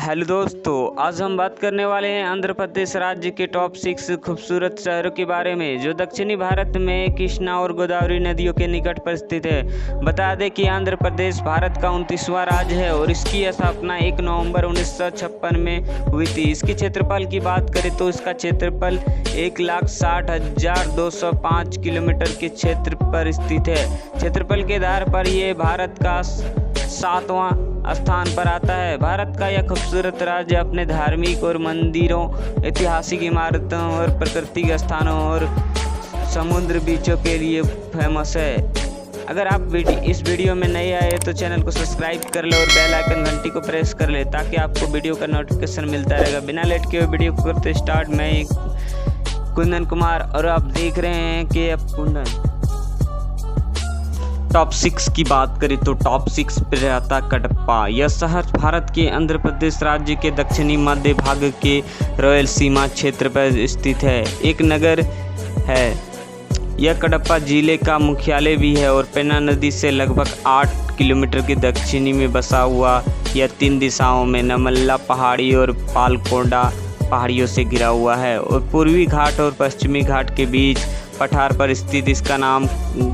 Hello दोस्तों, आज हम बात करने वाले हैं आंध्र प्रदेश राज्य के टॉप 6 खूबसूरत शहरों के बारे में जो दक्षिणी भारत में कृष्णा और गोदावरी नदियों के निकट पर स्थित है। बता दें कि आंध्र प्रदेश भारत का 29वां राज्य है और इसकी स्थापना 1 नवंबर 1956 में हुई थी। इसके क्षेत्रफल की बात करें तो इसका क्षेत्रफल 1,60,205 किलोमीटर के क्षेत्र पर स्थित है। क्षेत्रफल के आधार पर यह भारत का 7वां स्थान पर आता है। भारत का यह खूबसूरत राज्य अपने धार्मिक और मंदिरों, ऐतिहासिक इमारतों और प्राकृतिक स्थानों और समुद्र बीचों के लिए फेमस है। अगर आप इस वीडियो में नए आए तो चैनल को सब्सक्राइब कर ले और बेल आइकन घंटी को प्रेस कर ले ताकि आपको वीडियो का नोटिफिकेशन मिलता रहेगा। बिना लेट के वीडियो को करते स्टार्ट। मैं कुंदन कुमार और आप देख रहे हैं कि अब कुंदन। टॉप 6 की बात करें तो टॉप 6 पर रहता कडप्पा। यह शहर भारत के आंध्र प्रदेश राज्य के दक्षिणी मध्य भाग के रायलसीमा क्षेत्र पर स्थित है। एक नगर है। यह कडप्पा जिले का मुख्यालय भी है और पेन्ना नदी से लगभग 8 किलोमीटर के दक्षिणी में बसा हुआ यह 3 दिशाओं में नमल्ला पहाड़ी और पालकोंडा पहाड़ियों से घिरा हुआ है और पूर्वी घाट और पश्चिमी घाट के बीच पठार पर स्थित। इसका नाम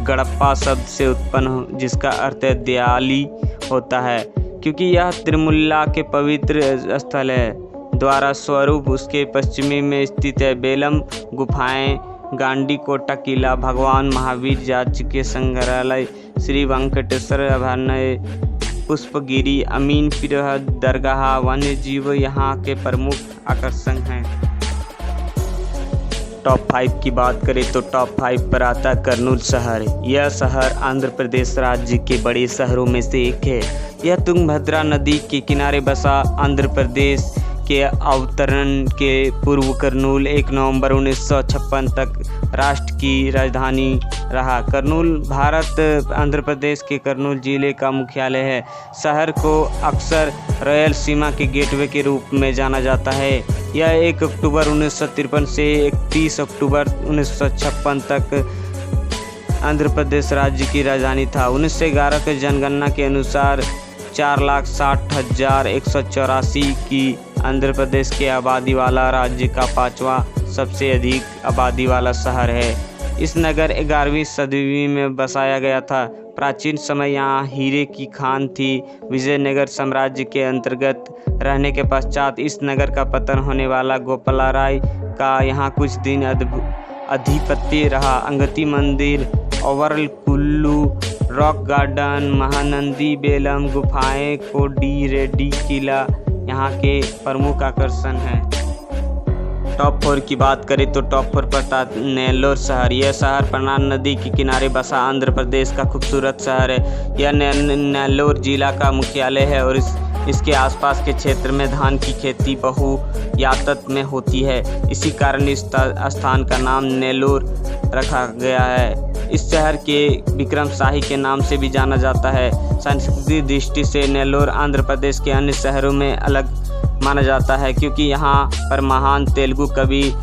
गड़प्पा शब्द से उत्पन्न जिसका अर्थ है दयाली होता है क्योंकि यह तिरुमल्ला के पवित्र स्थल है। द्वारा स्वरूप उसके पश्चिमी में स्थित है। बेलम गुफाएं, गांडीकोटा किला, भगवान महावीर राज्य के संग्रहालय, श्री वेंकटेश्वर अभयारण्य, पुष्पगिरी, अमीन पीर दरगाह, वन्य जीव यहाँ के प्रमुख आकर्षण हैं। टॉप 5 की बात करें तो टॉप 5 पर आता कर्नूल शहर। यह शहर आंध्र प्रदेश राज्य के बड़े शहरों में से एक है। यह तुंगभद्रा नदी के किनारे बसा आंध्र प्रदेश के अवतरण के पूर्व कर्नूल 1 नवंबर 1956 तक राष्ट्र की राजधानी रहा। कर्नूल भारत आंध्र प्रदेश के कर्नूल जिले का मुख्यालय है। शहर को अक्सर रायलसीमा के गेटवे के रूप में जाना जाता है। यह 1 अक्टूबर 1953 से 31 अक्टूबर 1956 तक आंध्र प्रदेश राज्य की राजधानी था। 1911 के जनगणना के अनुसार 4,60,184 की आंध्र प्रदेश के आबादी वाला राज्य का 5वां सबसे अधिक आबादी वाला शहर है। इस नगर 11वीं सदी में बसाया गया था। प्राचीन समय यहाँ हीरे की खान थी। विजयनगर साम्राज्य के अंतर्गत रहने के पश्चात इस नगर का पतन होने वाला गोपालराय का यहाँ कुछ दिन अधिपत्य रहा। अंगती मंदिर, ओवरकुल्लू रॉक गार्डन, महानंदी, बेलम गुफाएं, कोडीरेड्डी किला यहाँ के प्रमुख आकर्षण हैं। टॉप 4 की बात करें तो टॉप 4 पर नेल्लोर शहर। यह शहर पन्नार नदी के किनारे बसा आंध्र प्रदेश का खूबसूरत शहर है। यह नेल्लोर जिला का मुख्यालय है और इसके आसपास के क्षेत्र में धान की खेती बहुयातत में होती है। इसी कारण इस स्थान का नाम नेल्लोर रखा गया है। इस शहर के विक्रम शाही के नाम से भी जाना जाता है। सांस्कृतिक दृष्टि से नेल्लोर आंध्र प्रदेश के अन्य शहरों में अलग माना जाता है क्योंकि यहाँ पर महान तेलुगु कवि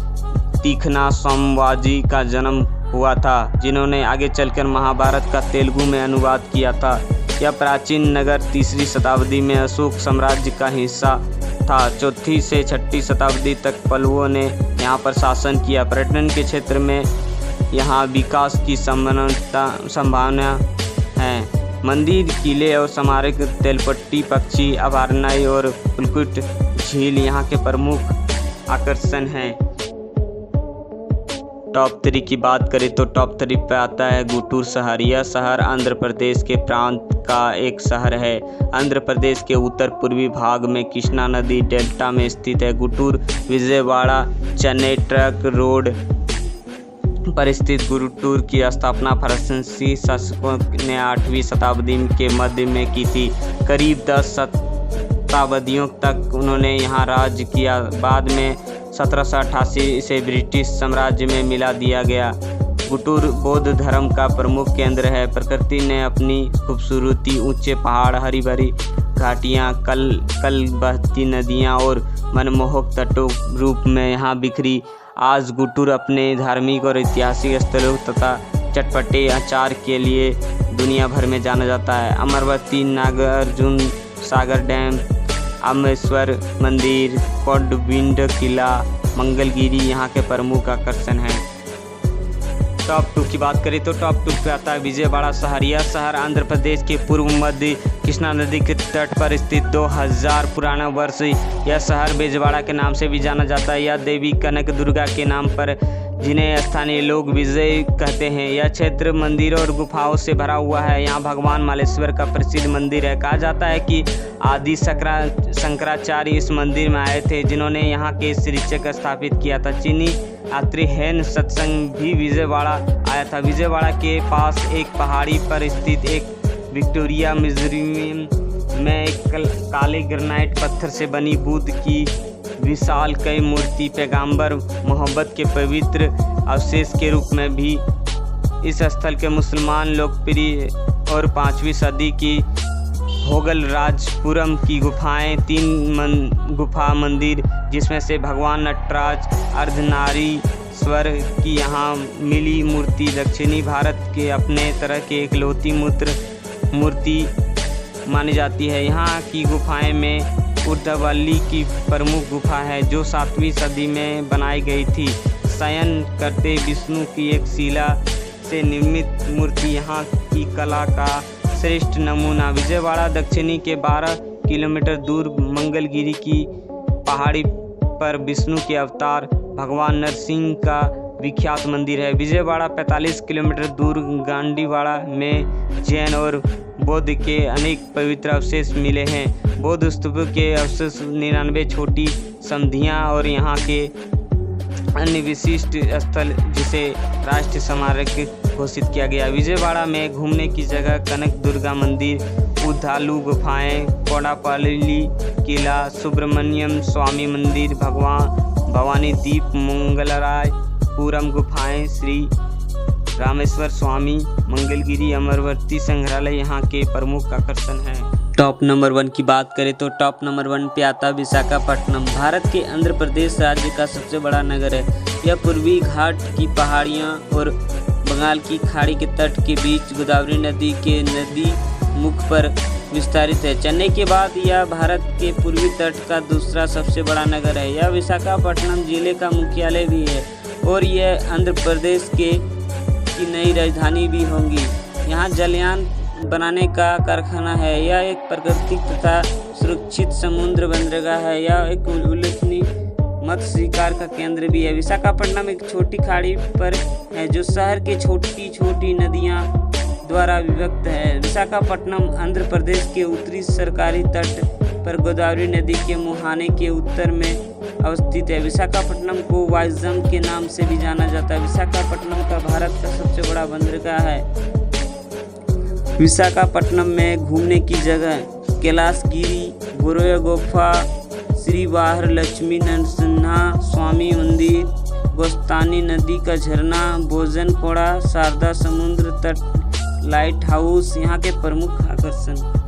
तीक्ष्ण संभाजी का जन्म हुआ था जिन्होंने आगे चलकर महाभारत का तेलुगु में अनुवाद किया था। यह प्राचीन नगर 3री शताब्दी में अशोक साम्राज्य का हिस्सा था। 4ठी से 6ठी शताब्दी तक पल्लवों ने यहाँ पर शासन किया। पर्यटन के क्षेत्र में यहाँ विकास की संभावना है। मंदिर, किले और स्मारक, तेलपट्टी पक्षी अभयारण्य और पुलकुट झील यहाँ के प्रमुख आकर्षण हैं। टॉप 3 की बात करें तो टॉप 3 पर आता है गुंटूर शहर। यह शहर आंध्र प्रदेश के प्रांत का एक शहर है। आंध्र प्रदेश के उत्तर पूर्वी भाग में कृष्णा नदी डेल्टा में स्थित है। गुंटूर विजयवाड़ा चेन्नई ट्रक रोड पर स्थित गुंटूर की स्थापना फ्रांसीसी शासकों ने 8वीं शताब्दी के मध्य में की थी। करीब 10 शताब्दियों तक उन्होंने यहाँ राज किया। बाद में 1788 इसे ब्रिटिश साम्राज्य में मिला दिया गया। गुंटूर बौद्ध धर्म का प्रमुख केंद्र है। प्रकृति ने अपनी खूबसूरती, ऊंचे पहाड़, हरी भरी घाटियाँ, कल बहती नदियाँ और मनमोहक तटों रूप में यहाँ बिखरी। आज गुंटूर अपने धार्मिक और ऐतिहासिक स्थलों तथा चटपटे अचार के लिए दुनिया भर में जाना जाता है। अमरवती, नागार्जुन सागर डैम, आमेश्वर मंदिर, कौंडिन्य किला, मंगलगिरी यहाँ के प्रमुख आकर्षण हैं। टॉप 2 की बात करें तो टॉप 2 पे आता है विजयवाड़ा शहर। यह शहर आंध्र प्रदेश के पूर्व मध्य कृष्णा नदी के तट पर स्थित 2000 पुराना वर्ष यह शहर विजयवाड़ा के नाम से भी जाना जाता है। यह देवी कनक दुर्गा के नाम पर, जिन्हें स्थानीय लोग विजय कहते हैं। यह क्षेत्र मंदिरों और गुफाओं से भरा हुआ है। यहाँ भगवान मालेश्वर का प्रसिद्ध मंदिर है। कहा जाता है कि आदि शंकराचार्य इस मंदिर में आए थे, जिन्होंने यहाँ के श्रीचक स्थापित किया था। चीनी यात्री हेन सत्संग भी विजयवाड़ा आया था। विजयवाड़ा के पास एक पहाड़ी पर स्थित एक विक्टोरिया म्यूजियम में एक काले ग्रेनाइट पत्थर से बनी बुद्ध की विशाल कई मूर्ति पैगंबर मोहम्मद के पवित्र अवशेष के रूप में भी इस स्थल के मुसलमान लोकप्रिय और 5वीं सदी की होगल राजपुरम की गुफाएं 3 गुफा मंदिर, जिसमें से भगवान नटराज अर्धनारीश्वर की यहाँ मिली मूर्ति दक्षिणी भारत के अपने तरह के इकलौती मूर्ति मानी जाती है। यहाँ की गुफाएं में उर्दवल्ली की प्रमुख गुफा है, जो 7वीं सदी में बनाई गई थी। शयन करते विष्णु की एक शिला से निर्मित मूर्ति यहाँ की कला का श्रेष्ठ नमूना। विजयवाड़ा दक्षिणी के 12 किलोमीटर दूर मंगलगिरी की पहाड़ी पर विष्णु के अवतार भगवान नरसिंह का विख्यात मंदिर है। विजयवाड़ा 45 किलोमीटर दूर गांडीवाड़ा में जैन और बौद्ध के अनेक पवित्र अवशेष मिले हैं। बौद्ध स्तूपों के अवशेष 99 छोटी समाधियाँ और यहाँ के अन्य विशिष्ट स्थल, जिसे राष्ट्रीय स्मारक घोषित किया गया। विजयवाड़ा में घूमने की जगह कनक दुर्गा मंदिर, उद्दालू गुफाएं, कोडापल्ली किला, सुब्रमण्यम स्वामी मंदिर, भवानी दीप, मंगलराय पूरम गुफाएं, श्री रामेश्वर स्वामी, मंगलगिरी अमरवर्ती संग्रहालय यहाँ के प्रमुख आकर्षण हैं। टॉप नंबर 1 की बात करें तो टॉप नंबर 1 पे आता विशाखापट्टनम। भारत के आंध्र प्रदेश राज्य का सबसे बड़ा नगर है। यह पूर्वी घाट की पहाड़ियाँ और बंगाल की खाड़ी के तट के बीच गोदावरी नदी के नदी मुख पर विस्तारित है। चेन्नई के बाद यह भारत के पूर्वी तट का दूसरा सबसे बड़ा नगर है। यह विशाखापट्टनम जिले का मुख्यालय भी है और यह आंध्र प्रदेश की नई राजधानी भी होगी। यहाँ जलयान बनाने का कारखाना है। यह एक प्राकृतिक तथा सुरक्षित समुद्र बंदरगाह है। यह एक उल्लेखनीय मत्स्य शिकार का केंद्र भी है। विशाखापट्टनम एक छोटी खाड़ी पर है, जो शहर के छोटी छोटी नदियाँ द्वारा विभक्त है। विशाखापट्टनम आंध्र प्रदेश के उत्तरी सरकारी तट पर गोदावरी नदी के मुहाने के उत्तर में अवस्थित है। विशाखापट्टनम को वाइजम के नाम से भी जाना जाता है। विशाखापट्टनम का भारत का सबसे बड़ा बंदरगाह है। विशाखापट्टनम में घूमने की जगह कैलाशगिरी, बोरोया गुफा, श्री बाहर लक्ष्मी नरसिम्हा स्वामी मंदिर, गोस्तानी नदी का झरना, भोजन कोड़ा, शारदा समुद्र तट, लाइट हाउस यहाँ के प्रमुख आकर्षण।